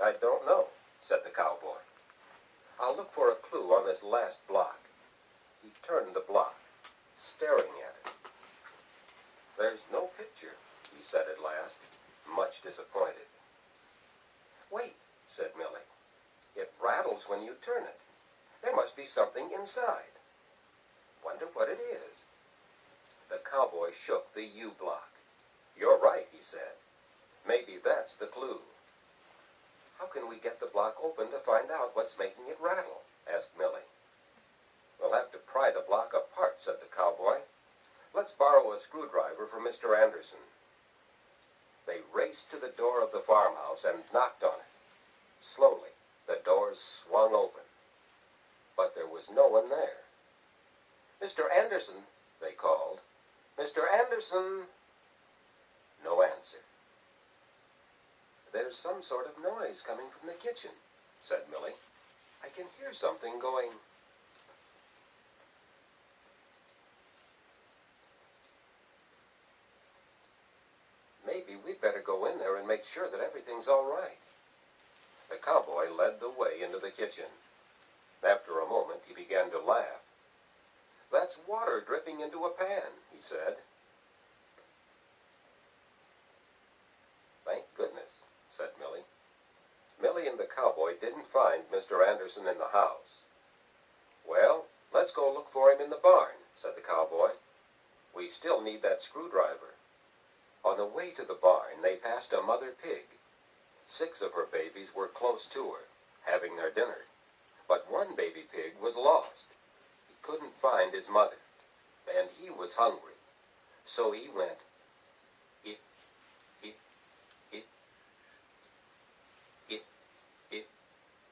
I don't know, said the cowboy. I'll look for a clue on this last block. He turned the block, staring at it. There's no picture, he said at last, much disappointed. Wait, said Millie. It rattles when you turn it. There must be something inside. Wonder what it is. The cowboy shook the U block. You're right, he said. Maybe that's the clue. How can we get the block open to find out what's making it rattle? Asked Millie. We'll have to pry the block apart, said the cowboy. Let's borrow a screwdriver from Mr. Anderson. They raced to the door of the farmhouse and knocked on it. Slowly, the doors swung open. But there was no one there. Mr. Anderson, they called. Mr. Anderson. No answer. There's some sort of noise coming from the kitchen, said Millie. I can hear something going. Maybe we'd better go in there and make sure that everything's all right. The cowboy led the way into the kitchen. After a moment, he began to laugh. That's water dripping into a pan, he said. Thank goodness, said Millie. Millie and the cowboy didn't find Mr. Anderson in the house. Well, let's go look for him in the barn, said the cowboy. We still need that screwdriver. On the way to the barn, they passed a mother pig. 6 of her babies were close to her, having their dinner. But one baby pig was lost. He couldn't find his mother, and he was hungry. So he went, it, it, it, it, it,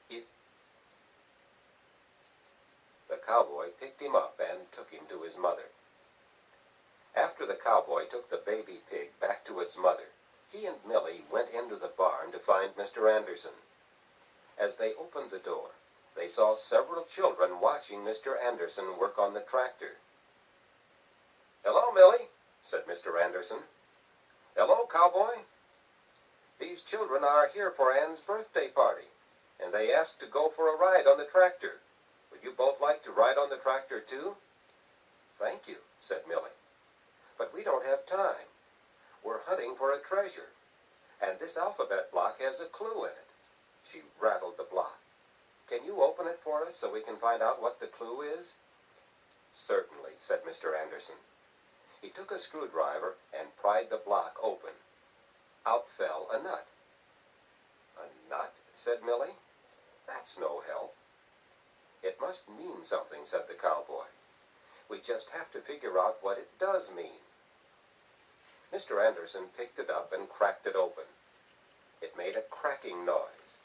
it. The cowboy picked him up and took him to his mother. After the cowboy took the baby pig back to its mother, he and Millie went into the barn to find Mr. Anderson. As they opened the door, they saw several children watching Mr. Anderson work on the tractor. Hello, Millie, said Mr. Anderson. Hello, cowboy. These children are here for Ann's birthday party, and they asked to go for a ride on the tractor. Would you both like to ride on the tractor, too? Thank you, said Millie. But we don't have time. We're hunting for a treasure, and this alphabet block has a clue in it. She rattled the block. Can you open it for us so we can find out what the clue is? Certainly, said Mr. Anderson. He took a screwdriver and pried the block open. Out fell a nut. A nut? Said Millie. That's no help. It must mean something, said the cowboy. We just have to figure out what it does mean. Mr. Anderson picked it up and cracked it open. It made a cracking noise.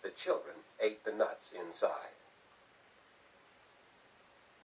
The children ate the nuts inside.